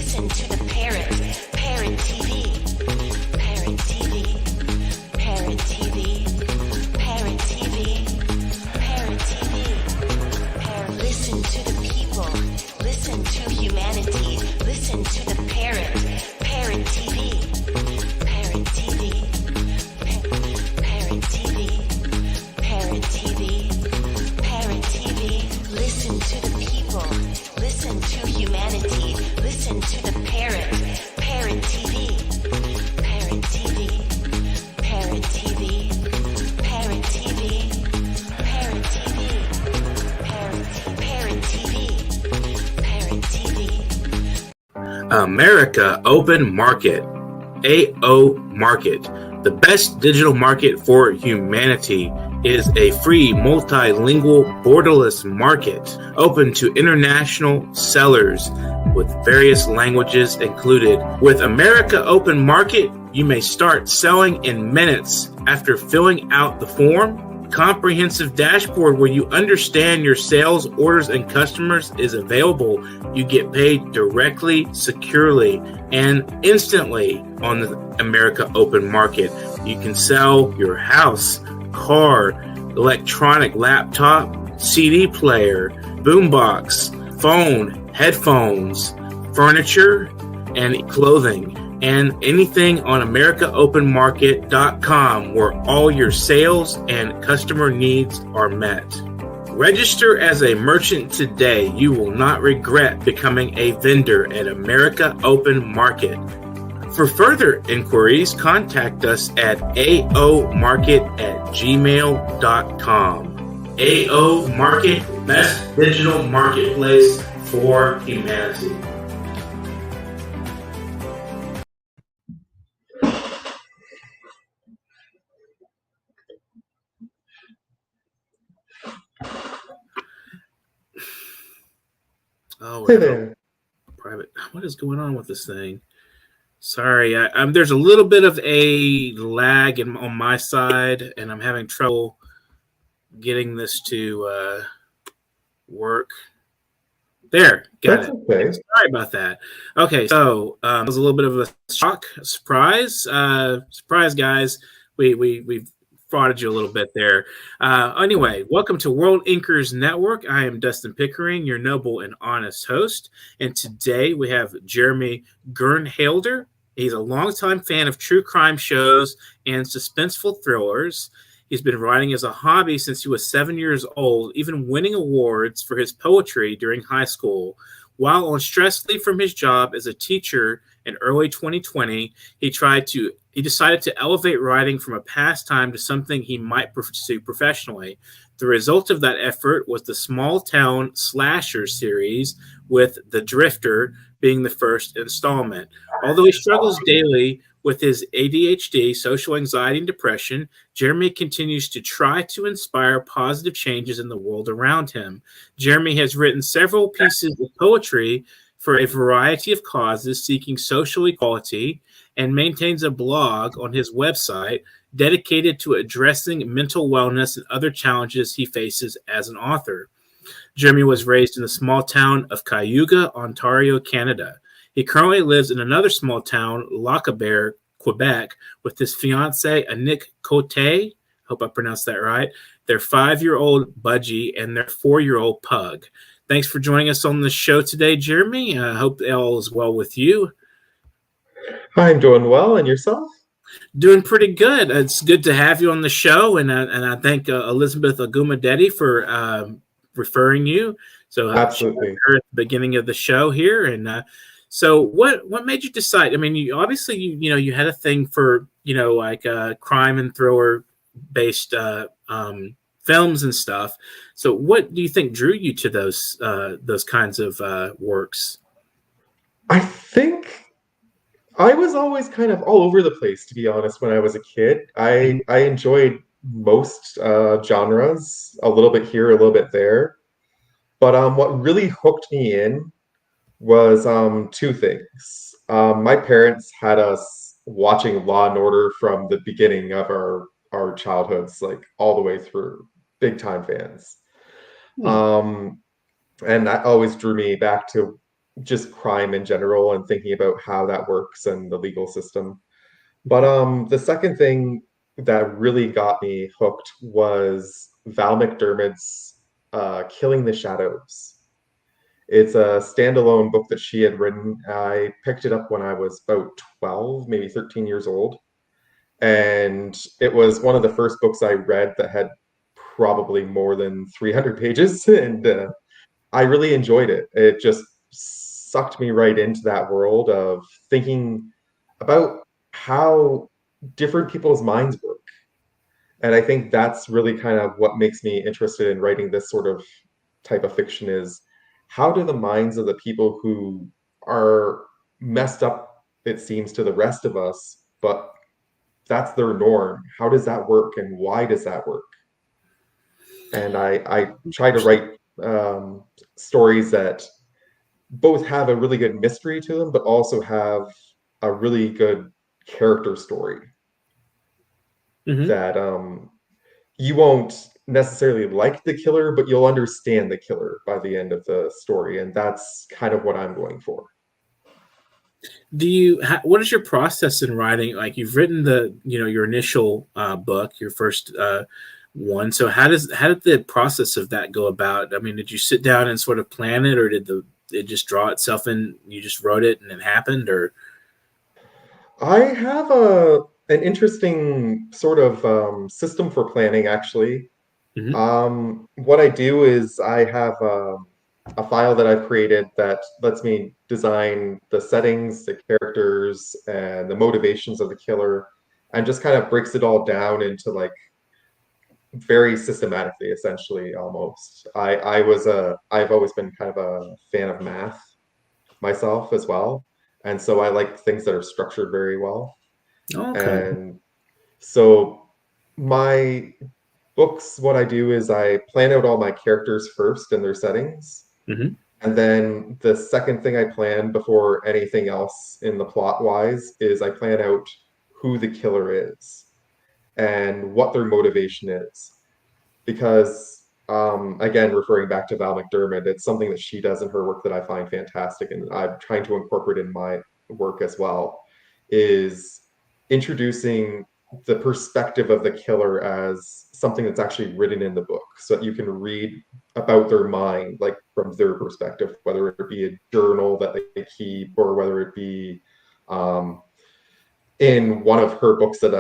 Listen to the Parrot. Parrot TV. Parrot TV. Parrot TV. Parrot TV. Parrot TV. Parrot. Listen to the people. Listen to humanity. Listen to the Parrot. Parrot TV. Parrot TV. Parrot TV. Parrot TV. Parrot TV. Listen to the people. Listen to humanity. Listen to the Parrot. Parrot TV. Parrot TV. Parrot TV. Parrot TV. Parrot TV. Parrot TV. Parrot TV. America Open Market. AO Market. The best digital market for humanity is a free multilingual borderless market open to international sellers with various languages included. With America Open Market, you may start selling in minutes after filling out the form. Comprehensive dashboard where you understand your sales, orders, and customers is available. You get paid directly, securely, and instantly on the America Open Market. You can sell your house, car, electronic laptop, CD player, boombox, phone, headphones, furniture, and clothing, and anything on AmericaOpenMarket.com where all your sales and customer needs are met. Register as a merchant today. You will not regret becoming a vendor at America Open Market. For further inquiries, contact us at aomarket@gmail.com. AO Market, best digital marketplace for humanity. Oh, Hey there. private. What is going on with this thing? Sorry, there's a little bit of a lag on my side, and I'm having trouble getting this to work. There, got That's it. okay. Sorry about that. Okay, so it was a little bit of a shock, a surprise, guys. We frauded you a little bit there. Anyway, welcome to World Inkers Network. I am Dustin Pickering, your noble and honest host. And today we have Jeremy Gernhaelder. He's a longtime fan of true crime shows and suspenseful thrillers. He's been writing as a hobby since he was 7 years old, even winning awards for his poetry during high school. While on stress leave from his job as a teacher in early 2020, he decided to elevate writing from a pastime to something he might pursue professionally. The result of that effort was the Small Town Slasher series, with The Drifter being the first installment. Although he struggles daily with his ADHD, social anxiety, and depression, Jeremy continues to try to inspire positive changes in the world around him. Jeremy has written several pieces of poetry for a variety of causes seeking social equality, and maintains a blog on his website dedicated to addressing mental wellness and other challenges he faces as an author. Jeremy was raised in the small town of Cayuga, Ontario, Canada. He currently lives in another small town, Lac-Bert, Quebec, with his fiancée, Anik Cote, hope I pronounced that right, their 5-year-old Budgie, and their 4-year-old Pug. Thanks for joining us on the show today, Jeremy. I hope all is well with you. I'm doing well, and yourself? Doing pretty good. It's good to have you on the show, and I thank Elizabeth Agumadetti for referring you. So Absolutely. Her at the beginning of the show here, and so what made you decide? I mean, you obviously you had a thing for like crime and thriller based films and stuff. So what do you think drew you to those kinds of works? I think I was always kind of all over the place, to be honest, when I was a kid. I enjoyed most genres, a little bit here, a little bit there. But what really hooked me in was two things. My parents had us watching Law and Order from the beginning of our childhoods, like all the way through. Big time fans. And that always drew me back to just crime in general and thinking about how that works and the legal system. But the second thing that really got me hooked was Val McDermid's Killing the Shadows. It's a standalone book that she had written. I picked it up when I was about 12, maybe 13 years old. And it was one of the first books I read that had probably more than 300 pages. And I really enjoyed it. It just sucked me right into that world of thinking about how different people's minds work. And I think that's really kind of what makes me interested in writing this sort of type of fiction is how do the minds of the people who are messed up, it seems, to the rest of us, but that's their norm. How does that work and why does that work? And I try to write stories that both have a really good mystery to them, but also have a really good character story that you won't necessarily like the killer, but you'll understand the killer by the end of the story. And that's kind of what I'm going for. What is your process in writing? Like you've written your initial book, your first one. So how did the process of that go about? I mean, did you sit down and sort of plan it, or did it just draw itself in? You just wrote it and it happened, or? I have an interesting sort of system for planning, actually. What I do is I have a file that I've created that lets me design the settings, the characters, and the motivations of the killer, and just kind of breaks it all down into like very systematically, essentially, almost. I've always been kind of a fan of math myself as well, and so I like things that are structured very well. Okay. And so my books, what I do is I plan out all my characters first and their settings. And then the second thing I plan before anything else in the plot wise is I plan out who the killer is and what their motivation is. Because, again, referring back to Val McDermid, it's something that she does in her work that I find fantastic and I'm trying to incorporate in my work as well, is introducing the perspective of the killer as something that's actually written in the book so that you can read about their mind, like from their perspective, whether it be a journal that they keep or whether it be in one of her books that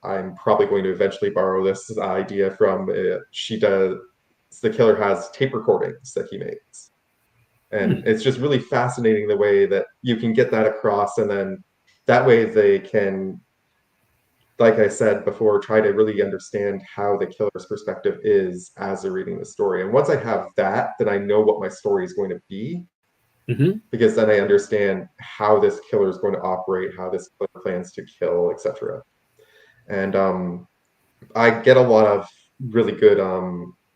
I'm probably going to eventually borrow this idea from. The killer has tape recordings that he makes. And it's just really fascinating the way that you can get that across. And then that way they can, like I said before, try to really understand how the killer's perspective is as they're reading the story. And once I have that, then I know what my story is going to be, because then I understand how this killer is going to operate, how this killer plans to kill, etc. And I get a lot of really good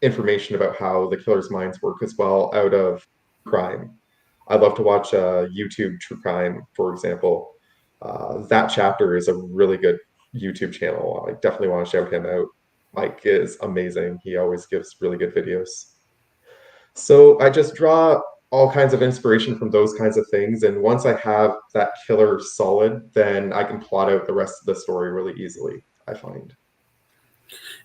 information about how the killer's minds work as well out of crime. I love to watch YouTube True Crime, for example. That chapter is a really good YouTube channel. I definitely want to shout him out. Mike is amazing. He always gives really good videos. So I just draw all kinds of inspiration from those kinds of things. And once I have that killer solid, then I can plot out the rest of the story really easily, I find.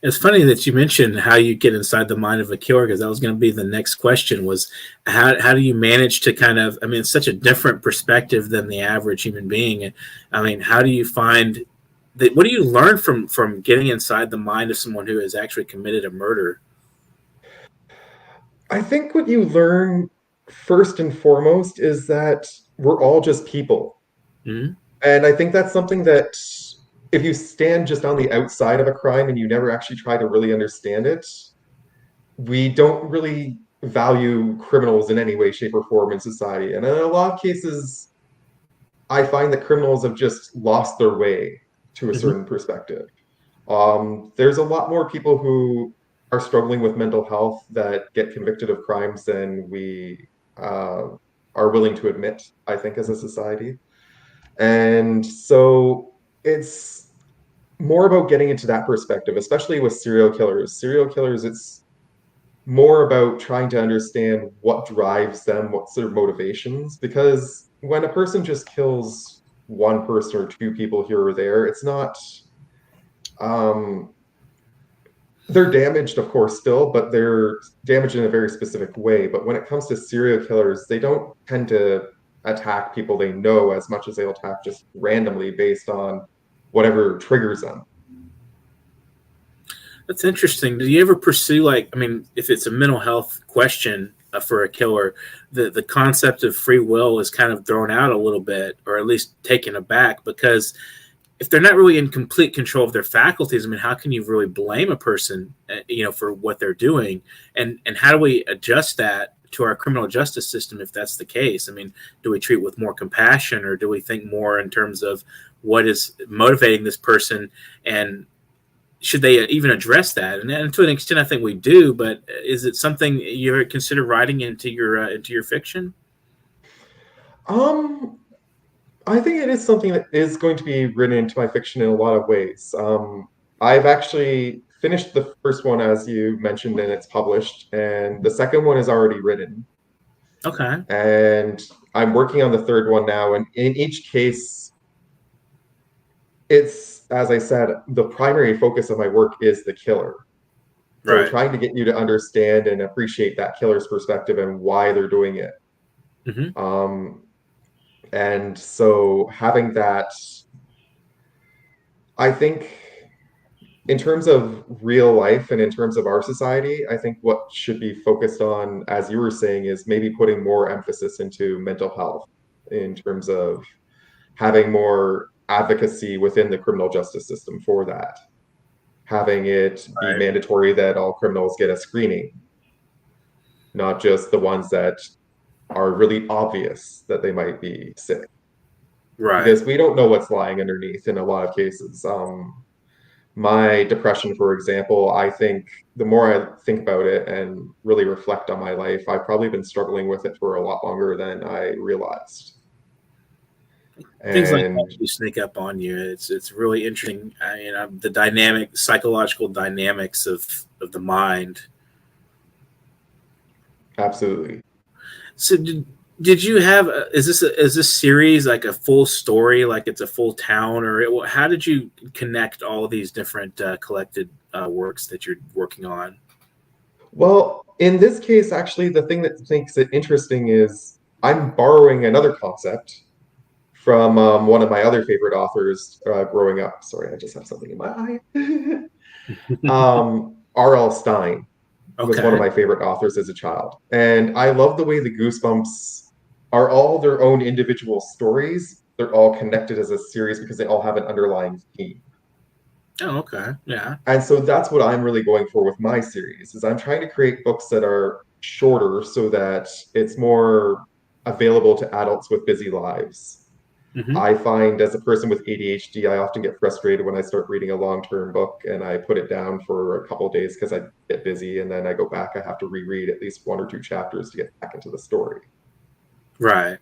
It's funny that you mentioned how you get inside the mind of a killer, because that was going to be the next question was how do you manage to kind of, I mean, it's such a different perspective than the average human being. I mean, how do you find that, what do you learn from getting inside the mind of someone who has actually committed a murder? I think what you learn first and foremost is that we're all just people. And I think that's something that if you stand just on the outside of a crime and you never actually try to really understand it, we don't really value criminals in any way, shape, or form in society. And in a lot of cases, I find that criminals have just lost their way to a certain perspective. There's a lot more people who are struggling with mental health that get convicted of crimes than we are willing to admit, I think, as a society. And so it's more about getting into that perspective, especially with serial killers. Serial killers, it's more about trying to understand what drives them, what's their motivations. Because when a person just kills one person or two people here or there, it's not. Um, they're damaged, of course, still, but they're damaged in a very specific way. But when it comes to serial killers, they don't tend to attack people they know as much as they'll attack just randomly based on whatever triggers them. That's interesting. Do you ever pursue, like, I mean, if it's a mental health question for a killer, the concept of free will is kind of thrown out a little bit, or at least taken aback, because if they're not really in complete control of their faculties, I mean, how can you really blame a person, for what they're doing? And how do we adjust that to our criminal justice system if that's the case? I mean, do we treat with more compassion, or do we think more in terms of what is motivating this person, and should they even address that? And to an extent, I think we do. But is it something you ever consider writing into your fiction? Um, I think it is something that is going to be written into my fiction in a lot of ways. I've actually finished the first one, as you mentioned, and it's published, and the second one is already written. Okay. And I'm working on the third one now. And in each case, it's, as I said, the primary focus of my work is the killer. So Right. trying to get you to understand and appreciate that killer's perspective and why they're doing it. Mm-hmm. And so having that, I think, in terms of real life and in terms of our society, I think what should be focused on, as you were saying, is maybe putting more emphasis into mental health in terms of having more advocacy within the criminal justice system for that, having it be Right. mandatory that all criminals get a screening, not just the ones that are really obvious that they might be sick. Right. Because we don't know what's lying underneath in a lot of cases. My depression, for example, I think the more I think about it and really reflect on my life, I've probably been struggling with it for a lot longer than I realized. Things like that And do sneak up on you. It's really interesting. The psychological dynamics of the mind. absolutely. So did you have is this series like a full story, like it's a full town, or how did you connect all of these different collected works that you're working on? Well, in this case, actually, the thing that makes it interesting is I'm borrowing another concept from one of my other favorite authors growing up. Sorry, I just have something in my eye. R.L. Stein was one of Okay. my favorite authors as a child. And I love the way the Goosebumps are all their own individual stories. They're all connected as a series because they all have an underlying theme. Oh, okay. Yeah. And so that's what I'm really going for with my series is I'm trying to create books that are shorter so that it's more available to adults with busy lives. Hmm. I find as a person with ADHD, I often get frustrated when I start reading a long-term book and I put it down for a couple of days because I get busy and then I go back, I have to reread at least one or two chapters to get back into the story. Right.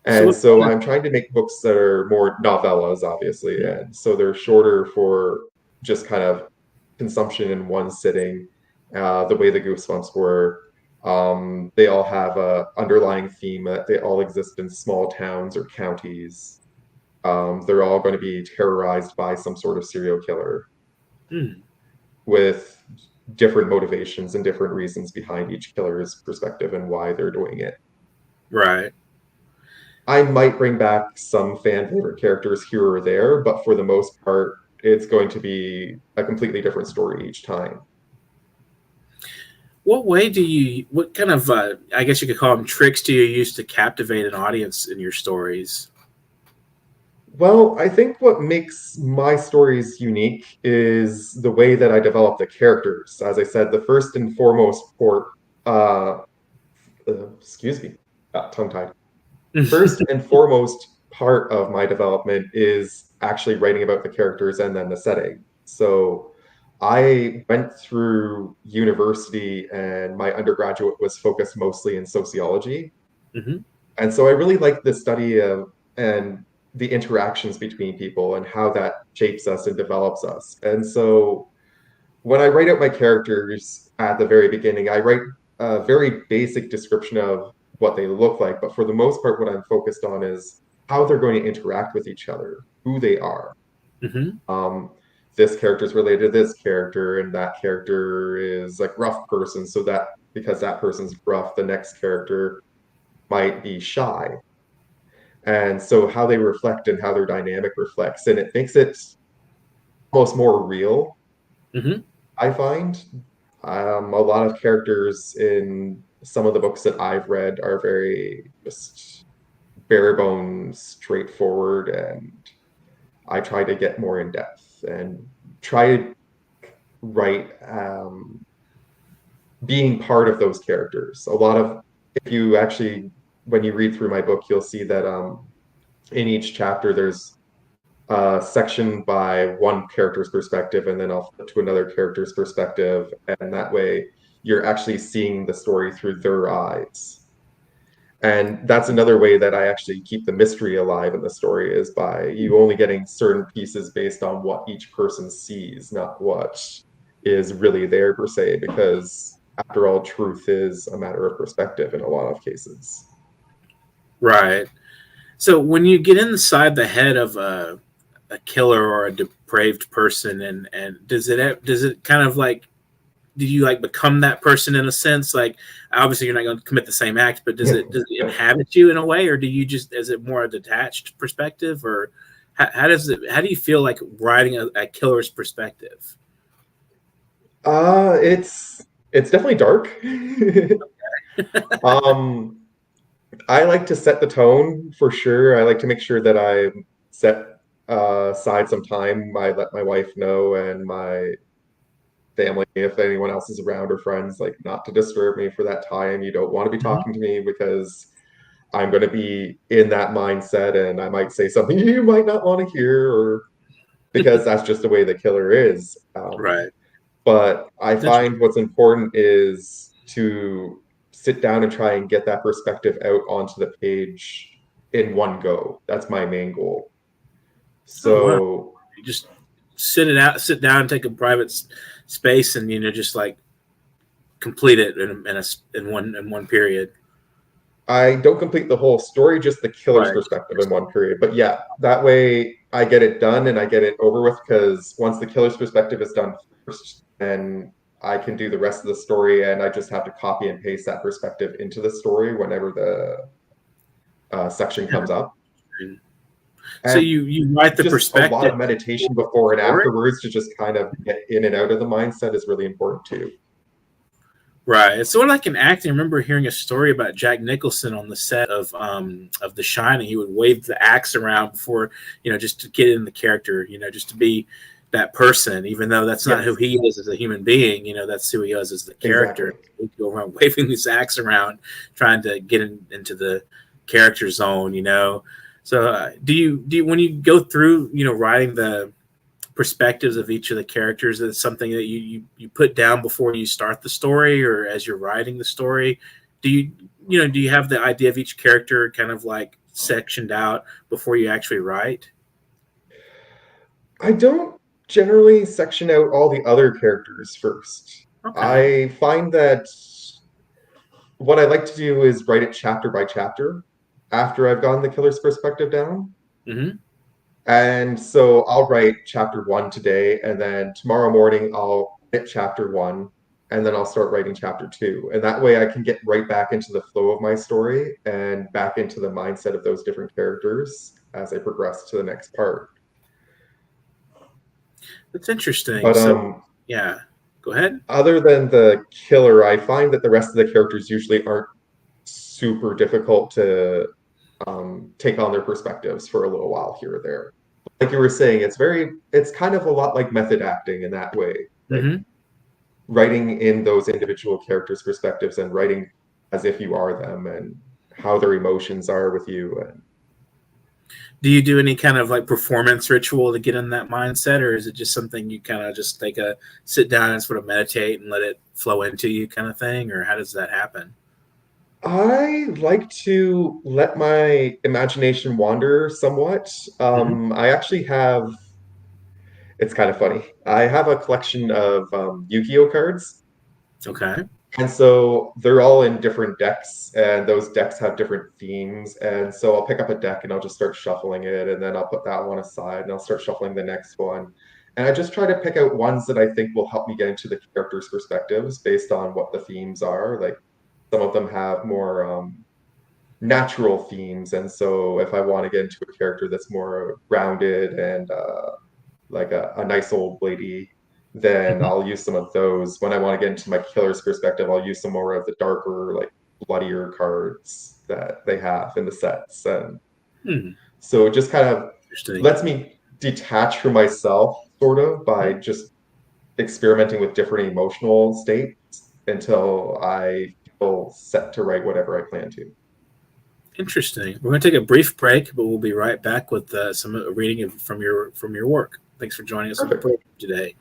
So And what so kind I'm trying to make books that are more novellas, obviously, and so they're shorter for just kind of consumption in one sitting. The way the Goosebumps were, they all have a underlying theme that they all exist in small towns or counties. They're all going to be terrorized by some sort of serial killer hmm, with different motivations and different reasons behind each killer's perspective and why they're doing it. right. I might bring back some fan favorite characters here or there, but for the most part, it's going to be a completely different story each time. What kind of, I guess you could call them tricks do you use to captivate an audience in your stories? Well, I think what makes my stories unique is the way that I develop the characters. As I said, the first and foremost excuse me, got tongue-tied. First and foremost part of my development is actually writing about the characters and then the setting. So I went through university and my undergraduate was focused mostly in sociology. Hmm. And so I really like the study of and the interactions between people and how that shapes us and develops us. And so when I write out my characters at the very beginning, I write a very basic description of what they look like. But for the most part, what I'm focused on is how they're going to interact with each other, who they are. Mm-hmm. This character is related to this character, and that character is like rough person. So that because that person's rough, the next character might be shy. And so how they reflect and how their dynamic reflects, and it makes it almost more real. Mm-hmm. I find a lot of characters in some of the books that I've read are very just bare bones, straightforward, and I try to get more in depth and try to write being part of those characters. A lot of, if you actually, when you read through my book, you'll see that in each chapter there's a section by one character's perspective, and then I'll flip to another character's perspective, and that way you're actually seeing the story through their eyes. And that's another way that I actually keep the mystery alive in the story, is by you only getting certain pieces based on what each person sees, not what is really there per se, because after all, truth is a matter of perspective in a lot of cases. Right. So when you get inside the head of a killer or a depraved person, and does it kind of like, do you like become that person in a sense? Like, obviously you're not going to commit the same act, but does it inhabit you in a way, or do you just, is it more a detached perspective, or how do you feel like writing a killer's perspective? It's definitely dark. I like to set the tone for sure. I like to make sure that I set aside some time. I let my wife know and my family, if anyone else is around or friends, like not to disturb me for that time. You don't want to be Mm-hmm. talking to me because I'm going to be in that mindset and I might say something you might not want to hear, or because that's just the way the killer is. Right. But I find what's important is to sit down and try and get that perspective out onto the page in one go. That's my main goal. So oh, wow. You just sit down, take a private space, and just like complete it in one period. I don't complete the whole story, just the killer's Right. perspective in one period. But yeah, that way I get it done and I get it over with, because once the killer's perspective is done first, then I can do the rest of the story, and I just have to copy and paste that perspective into the story whenever the section comes up. So you write the just perspective. A lot of meditation before and afterwards to just kind of get in and out of the mindset is really important too. Right. It's sort of like in acting. I remember hearing a story about Jack Nicholson on the set of The Shining. He would wave the axe around before, just to get in the character, just to be that person, even though that's not who he is as a human being. That's who he is as the character. Exactly. He'd go around waving this axe around, trying to get into the character zone. So do you when you go through, writing the perspectives of each of the characters, is something that you put down before you start the story, or as you're writing the story? Do you have the idea of each character kind of like sectioned out before you actually write? I don't generally section out all the other characters first. Okay. I find that what I like to do is write it chapter by chapter after I've gotten the killer's perspective down. Mm-hmm. And so I'll write chapter 1 today, and then tomorrow morning I'll hit chapter 1, and then I'll start writing chapter 2. And that way I can get right back into the flow of my story and back into the mindset of those different characters as I progress to the next part. That's interesting. But So yeah, go ahead. other than the killer, I find that the rest of the characters usually aren't super difficult to take on their perspectives for a little while here or there. Like you were saying, it's kind of a lot like method acting in that way. Like Mm-hmm. writing in those individual characters' perspectives and writing as if you are them and how their emotions are with you. And Do you do any kind of like performance ritual to get in that mindset, or is it just something you kind of just take a sit down and sort of meditate and let it flow into you kind of thing, or how does that happen? I like to let my imagination wander somewhat. Mm-hmm. I actually have It's kind of funny. I have a collection of Yu-Gi-Oh cards. Okay. And so they're all in different decks, and those decks have different themes. And so I'll pick up a deck and I'll just start shuffling it, and then I'll put that one aside and I'll start shuffling the next one. And I just try to pick out ones that I think will help me get into the characters' perspectives based on what the themes are. Like some of them have more natural themes, and so if I want to get into a character that's more rounded and like a nice old lady, then I'll use some of those. When I want to get into my killer's perspective, I'll use some more of the darker, like bloodier cards that they have in the sets. And so it just kind of lets me detach from myself, sort of, by just experimenting with different emotional states until I feel set to write whatever I plan to. Interesting. We're going to take a brief break, but we'll be right back with some reading from your work. Thanks for joining us on the program today.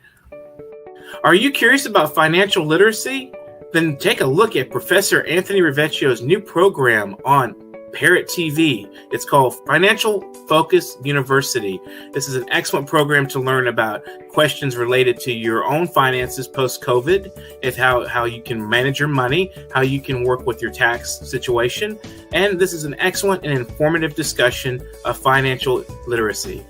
Are you curious about financial literacy? Then take a look at Professor Anthony Rivecchio's new program on Parrot TV. It's called Financial Focus University. This is an excellent program to learn about questions related to your own finances post-COVID, if how you can manage your money, how you can work with your tax situation. And this is an excellent and informative discussion of financial literacy.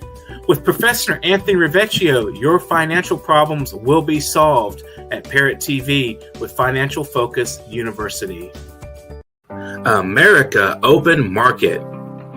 With Professor Anthony Rivecchio, your financial problems will be solved at Parrot TV with Financial Focus University. America Open Market,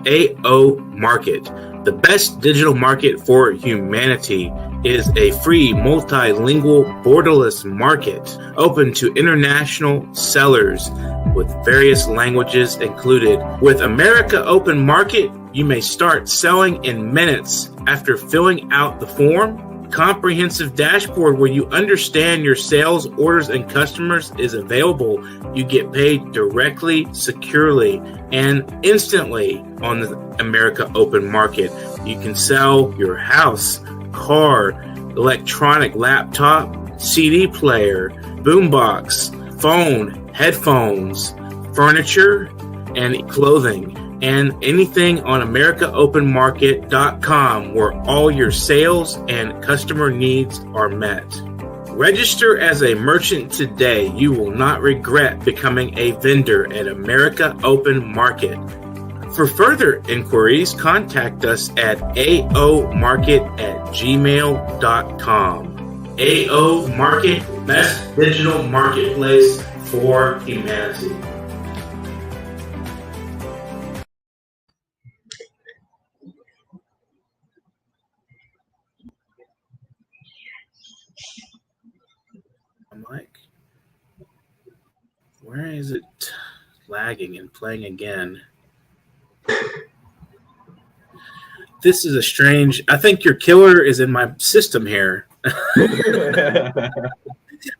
AO Market, the best digital market for humanity, is a free multilingual borderless market open to international sellers with various languages included. With America Open Market, you may start selling in minutes after filling out the form. Comprehensive dashboard where you understand your sales, orders, and customers is available. You get paid directly, securely, and instantly on the America Open Market. You can sell your house, car, electronic laptop, CD player, boombox, phone, headphones, furniture, and clothing, and anything on AmericaOpenMarket.com where all your sales and customer needs are met. Register as a merchant today. You will not regret becoming a vendor at America Open Market. For further inquiries, contact us at aomarket@gmail.com. AO Market, best digital marketplace for humanity. Mike, where is it lagging and playing again? This is a strange. I think your killer is in my system here.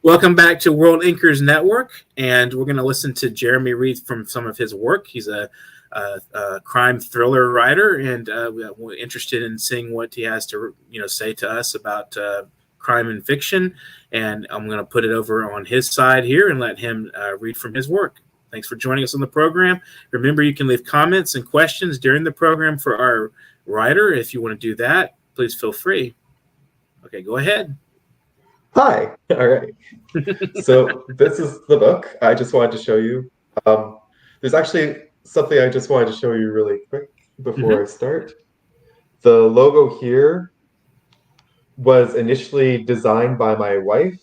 Welcome back to World Inkers Network, and we're going to listen to Jeremy read from some of his work. He's a crime thriller writer, and we're interested in seeing what he has to say to us about crime and fiction. And I'm going to put it over on his side here and let him read from his work. Thanks for joining us on the program. Remember, you can leave comments and questions during the program for our writer. If you want to do that, please feel free. Okay, go ahead. Hi. All right. So this is the book I just wanted to show you. There's actually something I just wanted to show you really quick before I start. The logo here was initially designed by my wife.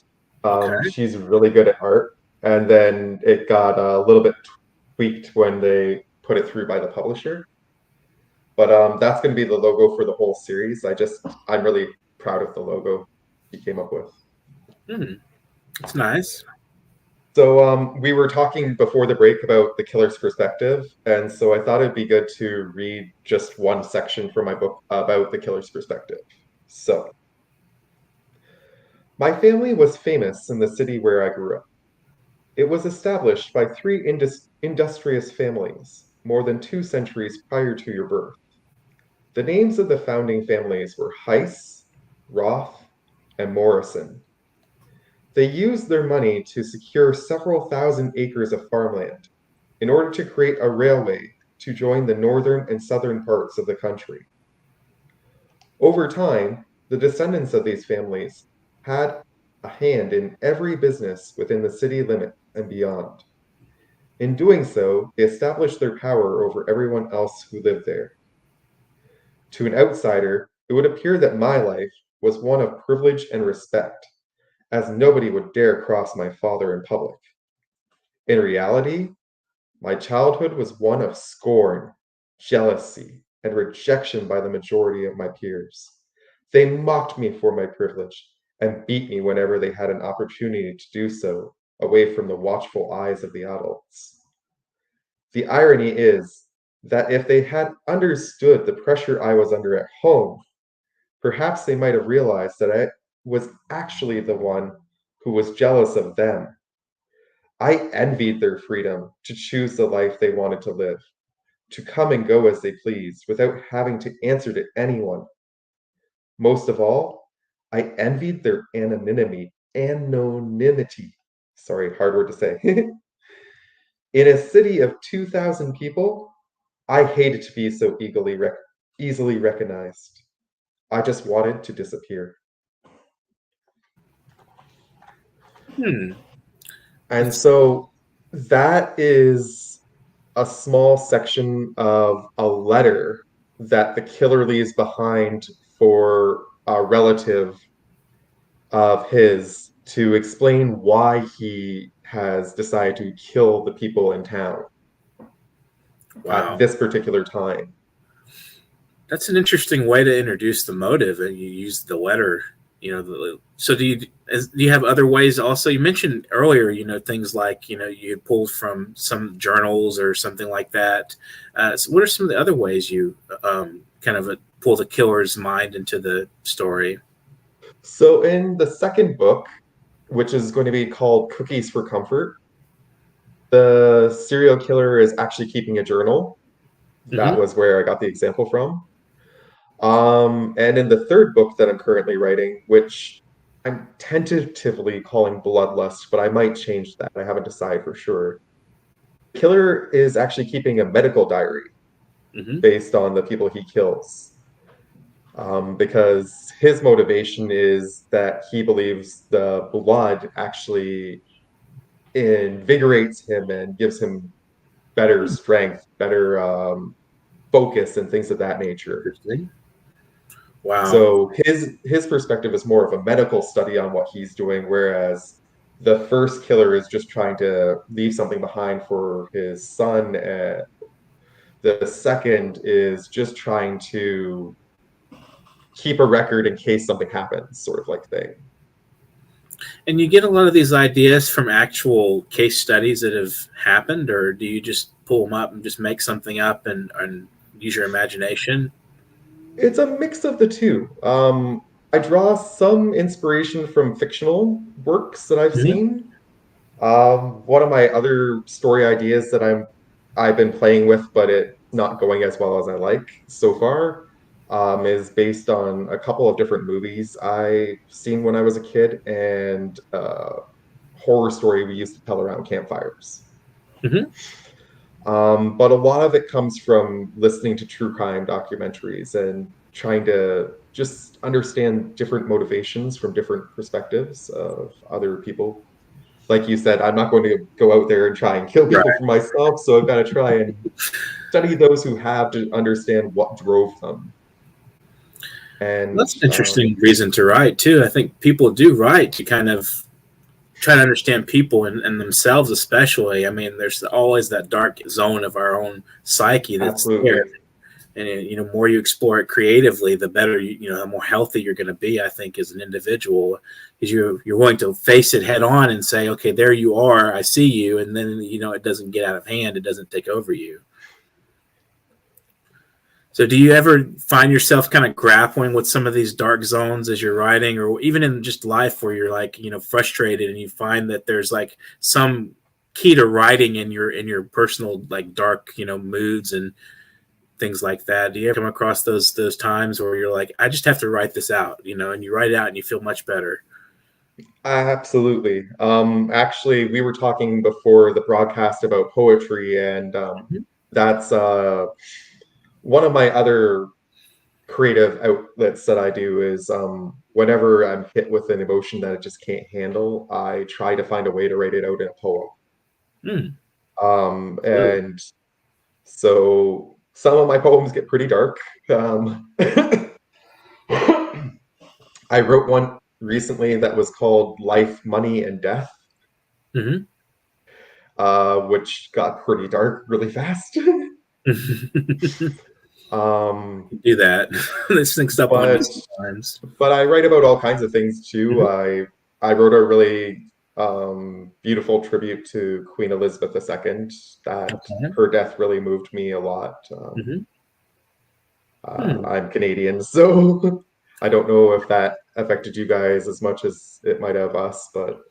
She's really good at art, and then it got a little bit tweaked when they put it through by the publisher. But that's going to be the logo for the whole series. I'm really proud of the logo he came up with. It's nice. So we were talking before the break about the killer's perspective, and so I thought it'd be good to read just one section from my book about the killer's perspective. So, my family was famous in the city where I grew up. It was established by three industrious families more than 2 centuries prior to your birth. The names of the founding families were Heiss, Roth, and Morrison. They used their money to secure several thousand acres of farmland in order to create a railway to join the northern and southern parts of the country. Over time, the descendants of these families had a hand in every business within the city limit and beyond. In doing so, they established their power over everyone else who lived there. To an outsider, it would appear that my life was one of privilege and respect, as nobody would dare cross my father in public. In reality, my childhood was one of scorn, jealousy, and rejection by the majority of my peers. They mocked me for my privilege and beat me whenever they had an opportunity to do so, away from the watchful eyes of the adults. The irony is that if they had understood the pressure I was under at home, perhaps they might have realized that I was actually the one who was jealous of them. I envied their freedom to choose the life they wanted to live, to come and go as they pleased without having to answer to anyone. Most of all, I envied their anonymity. Sorry, hard word to say. In a city of 2,000 people, I hated to be so easily recognized. I just wanted to disappear. Hmm. And so that is a small section of a letter that the killer leaves behind for a relative of his to explain why he has decided to kill the people in town at Wow. this particular time. That's an interesting way to introduce the motive, and you use the letter. So do you have other ways also? You mentioned earlier, things like you had pulled from some journals or something like that. So what are some of the other ways you kind of pull the killer's mind into the story? So in the second book, which is going to be called Cookies for Comfort, the serial killer is actually keeping a journal. That Mm-hmm. was where I got the example from. And in the third book that I'm currently writing, which I'm tentatively calling Bloodlust, but I might change that. I haven't decided for sure. The killer is actually keeping a medical diary Mm-hmm. based on the people he kills. Because his motivation is that he believes the blood actually invigorates him and gives him better strength, better focus, and things of that nature. Interesting. Wow. So his perspective is more of a medical study on what he's doing, whereas the first killer is just trying to leave something behind for his son. The second is just trying to keep a record in case something happens, sort of like thing. And you get a lot of these ideas from actual case studies that have happened, or do you just pull them up and just make something up and use your imagination? It's a mix of the two. I draw some inspiration from fictional works that I've Mm-hmm. seen. One of my other story ideas that I've been playing with, but it's not going as well as I like so far, is based on a couple of different movies I've seen when I was a kid and horror story we used to tell around campfires. Mm-hmm. But a lot of it comes from listening to true crime documentaries and trying to just understand different motivations from different perspectives of other people. Like you said, I'm not going to go out there and try and kill people Right. for myself, so I've got to try and study those who have to understand what drove them. Well, And that's an interesting reason to write too. I think people do write to kind of try to understand people and themselves, especially. I mean, there's always that dark zone of our own psyche that's there, absolutely, and more you explore it creatively, the better the more healthy you're going to be. I think as an individual, because you're willing to face it head on and say, okay, there you are, I see you, and then it doesn't get out of hand, it doesn't take over you. So do you ever find yourself kind of grappling with some of these dark zones as you're writing, or even in just life where you're like, frustrated and you find that there's like some key to writing in your personal like dark, moods and things like that? Do you ever come across those times where you're like, I just have to write this out, and you write it out and you feel much better? absolutely. Actually, we were talking before the broadcast about poetry, and Mhm. that's one of my other creative outlets that I do is whenever I'm hit with an emotion that I just can't handle, I try to find a way to write it out in a poem. Mm, really? And so some of my poems get pretty dark. I wrote one recently that was called Life, Money, and Death, Hmm. which got pretty dark really fast. um, Do that. This sneaks up on me but sometimes. but I write about all kinds of things too. Hmm. I wrote a really beautiful tribute to Queen Elizabeth II. That Okay. her death really moved me a lot. Hmm. Hmm. I'm Canadian, so I don't know if that affected you guys as much as it might have us, but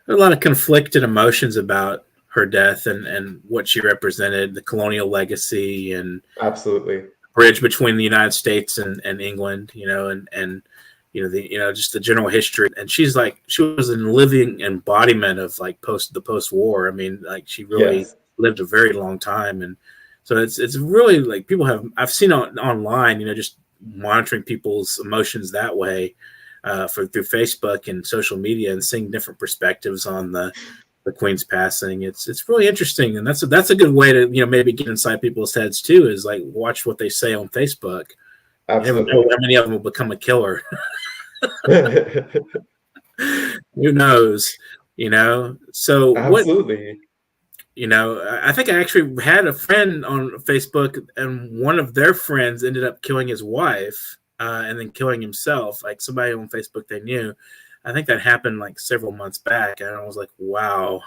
A lot of conflicted emotions about her death and what she represented, the colonial legacy and absolutely. bridge between the United States and England, and just the general history. And she's like she was a living embodiment of like the post war. I mean, like she really Yes. lived a very long time, and so it's really like people have I've seen online, just monitoring people's emotions that way through Facebook and social media and seeing different perspectives on the Queen's passing. It's really interesting, and that's a good way to maybe get inside people's heads too. Is like watch what they say on Facebook. You never know Absolutely. how many of them will become a killer. Who knows? So what? Absolutely. I think I actually had a friend on Facebook, and one of their friends ended up killing his wife, and then killing himself. Like somebody on Facebook they knew. I think that happened like several months back, and I was like, "Wow,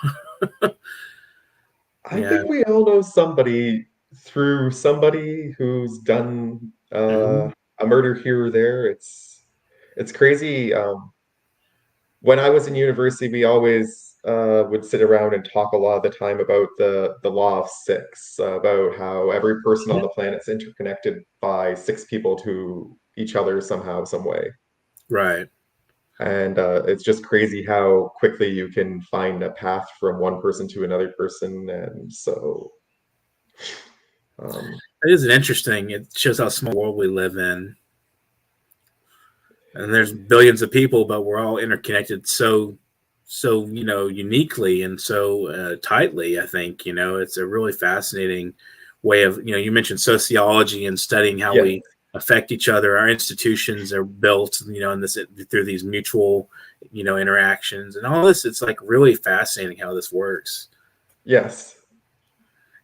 I yeah." think we all know somebody through somebody who's done Mhm. a murder here or there. It's crazy. When I was in university, we always would sit around and talk a lot of the time about the law of six, about how every person on the planet's interconnected by six people to each other somehow, some way. Right. And it's just crazy how quickly you can find a path from one person to another person. And so, um, It is interesting. It shows how small world we live in, and there's billions of people, but we're all interconnected so uniquely and so tightly. I think it's a really fascinating way of you mentioned sociology and studying how yes, we affect each other. Our institutions are built in this through these mutual interactions and all this. It's like really fascinating how this works. yes,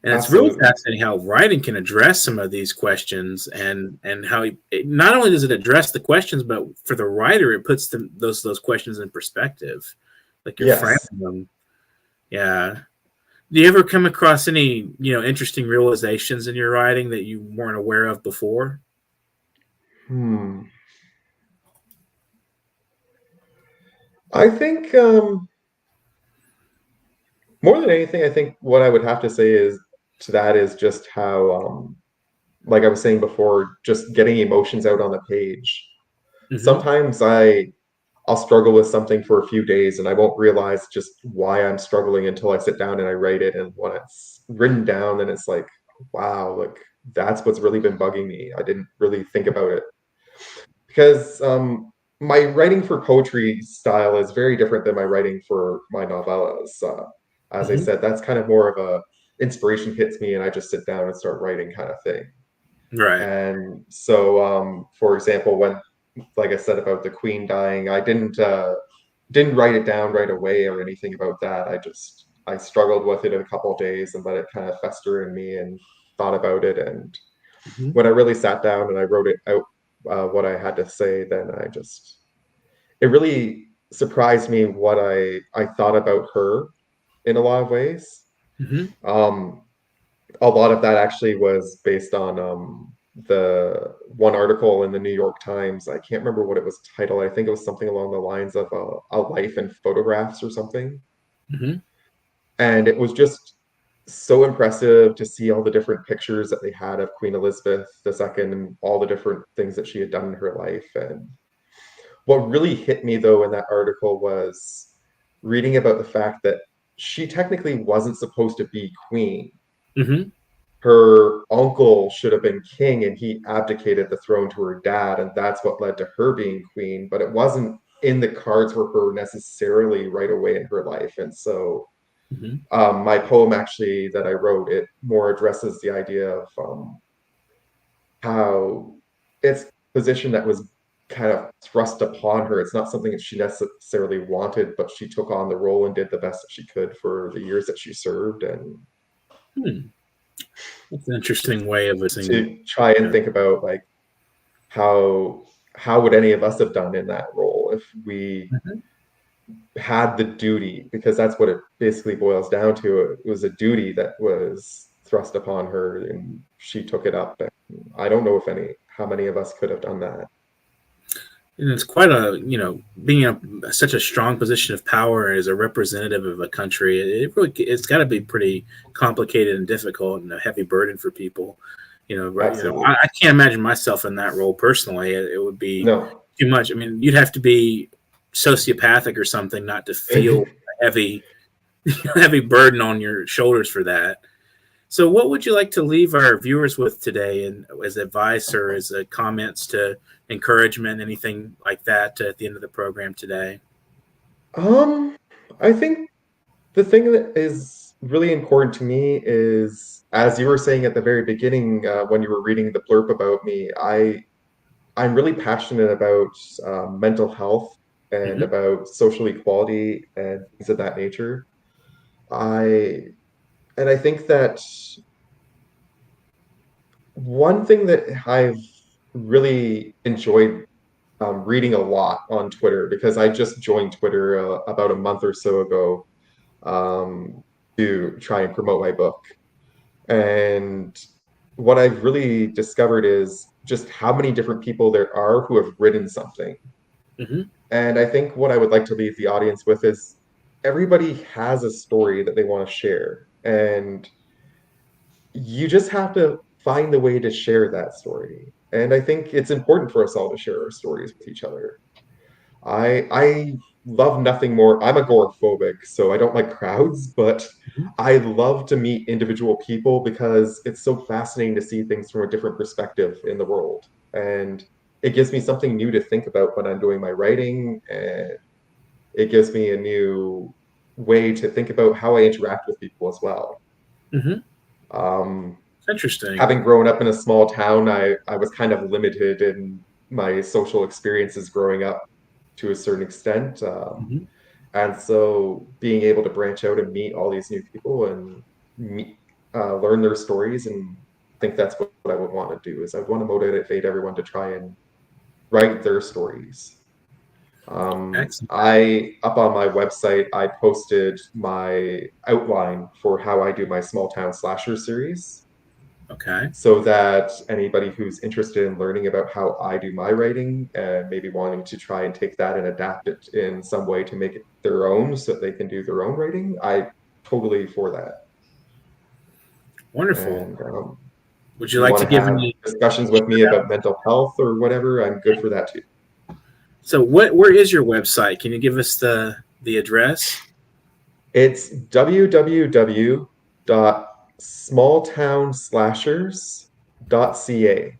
And it's really absolutely. fascinating how writing can address some of these questions, and how not only does it address the questions, but for the writer, it puts those questions in perspective, like you're framing Yes. them. Yeah. Do you ever come across any interesting realizations in your writing that you weren't aware of before? Hmm. I think more than anything, I think what I would have to say is to that is just how, like I was saying before, just getting emotions out on the page. Hmm. Sometimes I'll struggle with something for a few days and I won't realize just why I'm struggling until I sit down and I write it. And when it's written down, then it's like, wow, like that's what's really been bugging me. I didn't really think about it because my writing for poetry style is very different than my writing for my novellas. As I Hmm. said, that's kind of more of a inspiration hits me and I just sit down and start writing kind of thing. Right. And so, for example, when, like I said about the Queen dying, I didn't write it down right away or anything about that. I struggled with it in a couple of days and let it kind of fester in me and thought about it. And Hmm. when I really sat down and I wrote it out, what I had to say, then it really surprised me what I thought about her in a lot of ways. Hmm. Um, a lot of that actually was based on the one article in the New York Times. I can't remember what it was titled. I think it was something along the lines of a life in photographs or something. Hmm. And it was just so impressive to see all the different pictures that they had of Queen Elizabeth II and all the different things that she had done in her life. And what really hit me though in that article was reading about the fact that she technically wasn't supposed to be queen. Hmm. her uncle should have been king and he abdicated the throne to her dad, and that's what led to her being queen, but it wasn't in the cards for her necessarily right away in her life. And so Mhm. my poem actually that I wrote, it more addresses the idea of how it's a position that was kind of thrust upon her. It's not something that she necessarily wanted, but she took on the role and did the best that she could for the years that she served. And Hmm. That's an interesting way of addressing. to try and think about like how would any of us have done in that role if we Mhm. had the duty, because that's what it basically boils down to. It was a duty that was thrust upon her and she took it up. And I don't know if how many of us could have done that. And it's quite a, being in such a strong position of power as a representative of a country. It's got to be pretty complicated and difficult and a heavy burden for people. Right? Absolutely. I can't imagine myself in that role personally. It would be No. too much. I mean, you'd have to be sociopathic or something not to feel a heavy, heavy burden on your shoulders for that. So, what would you like to leave our viewers with today, and as advice or as comments to encouragement, anything like that at the end of the program today? I think the thing that is really important to me is, as you were saying at the very beginning, when you were reading the blurb about me, I'm really passionate about mental health and Hmm. about social equality and things of that nature. I and I think that one thing that I've really enjoyed reading a lot on Twitter, because I just joined Twitter about a month or so ago to try and promote my book. And what I've really discovered is just how many different people there are who have written something. Hmm. And I think what I would like to leave the audience with is everybody has a story that they want to share. And you just have to find the way to share that story. And I think it's important for us all to share our stories with each other. I love nothing more. I'm agoraphobic, so I don't like crowds, but I love to meet individual people because it's so fascinating to see things from a different perspective in the world. And it gives me something new to think about when I'm doing my writing, and it gives me a new way to think about how I interact with people as well. Hmm. Um, Interesting. Having grown up in a small town, I was kind of limited in my social experiences growing up to a certain extent. Hmm. And so being able to branch out and meet all these new people and learn their stories, and I think that's what I would want to do is I want to motivate everyone to try and write their stories. Excellent. I up on my website, I posted my outline for how I do my small town slasher series, Okay. so that anybody who's interested in learning about how I do my writing and maybe wanting to try and take that and adapt it in some way to make it their own so that they can do their own writing, I totally for that. Wonderful. And Would if you you like want to to give have any? discussions with me about mental health or whatever, I'm good for that too. So, where is your website? Can you give us the address? It's www.smalltownslashers.ca,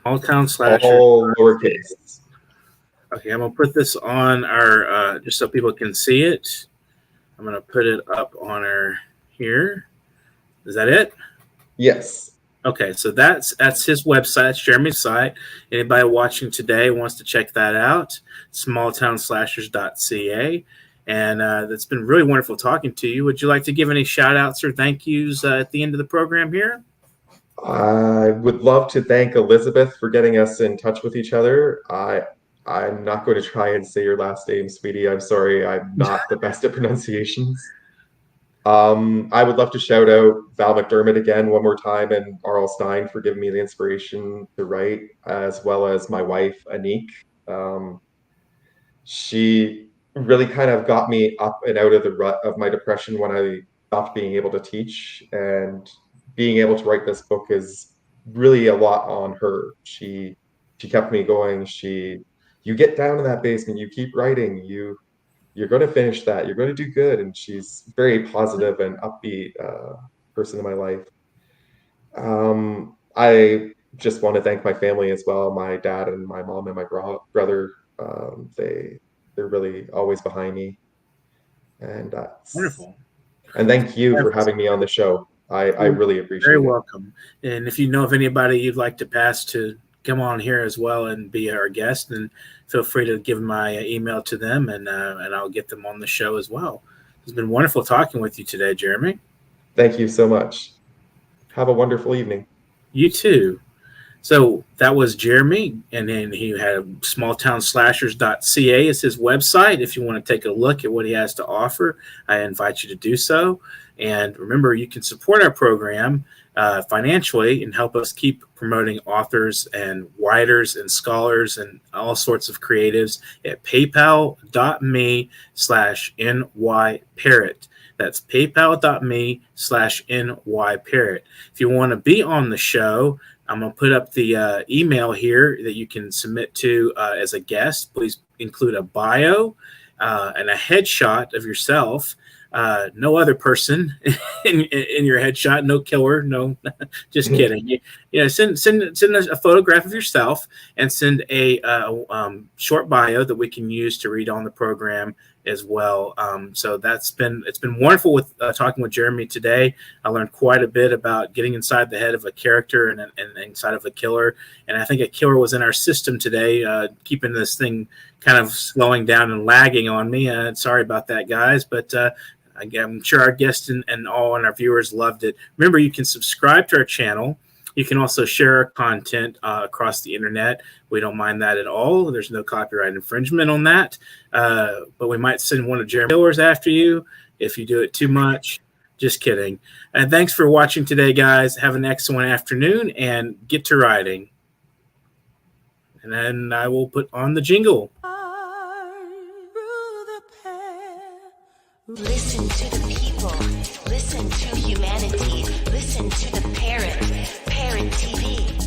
Alltown Slashers. all lowercase. Okay, I'm gonna put this on our just so people can see it. I'm gonna put it up on our here. Is that it? Yes. Okay, so that's his website. That's Jeremy's site. Anybody watching today wants to check that out, smalltownslashers.ca. And it's been really wonderful talking to you. Would you like to give any shout outs or thank yous at the end of the program here? I would love to thank Elizabeth for getting us in touch with each other. I'm not going to try and say your last name, sweetie. I'm sorry, I'm not the best at pronunciations. I would love to shout out Val McDermott again one more time and R.L. Stein for giving me the inspiration to write, as well as my wife, Anik. Um, she really kind of got me up and out of the rut of my depression when I stopped being able to teach. And being able to write this book is really a lot on her. She kept me going. You get down in that basement, you keep writing, you're going to finish that, you're going to do good. And she's very positive and upbeat person in my life. I just want to thank my family as well. My dad and my mom and my brother. They're really always behind me, and Wonderful. thank you for having me on the show. I really Very appreciate it. welcome. And if you know of anybody you'd like to pass to come on here as well and be our guest, then feel free to give my email to them, and I'll get them on the show as well. It's been wonderful talking with you today, Jeremy. Thank you so much. Have a wonderful evening. You too. So that was Jeremy, and then he had smalltownslashers.ca is his website. If you want to take a look at what he has to offer, I invite you to do so. And remember, you can support our program financially and help us keep promoting authors and writers and scholars and all sorts of creatives at paypal.me/nyparrot. That's paypal.me/nyparrot. If you want to be on the show, I'm going to put up the email here that you can submit to as a guest. Please include a bio and a headshot of yourself. No other person in your headshot, no killer, no, just kidding. Send a photograph of yourself and send a short bio that we can use to read on the program as well. So it's been wonderful with talking with Jeremy today. I learned quite a bit about getting inside the head of a character and inside of a killer. And I think a killer was in our system today, keeping this thing kind of slowing down and lagging on me. Sorry about that, guys, but I'm sure our guests and all and our viewers loved it. Remember, you can subscribe to our channel. You can also share our content across the internet. We don't mind that at all. There's no copyright infringement on that. But we might send one of Jeremy Killers after you if you do it too much. Just kidding. And thanks for watching today, guys. Have an excellent afternoon and get to writing. And then I will put on the jingle. Listen to the people. Listen to humanity. Listen to the Parrot. Parrot TV.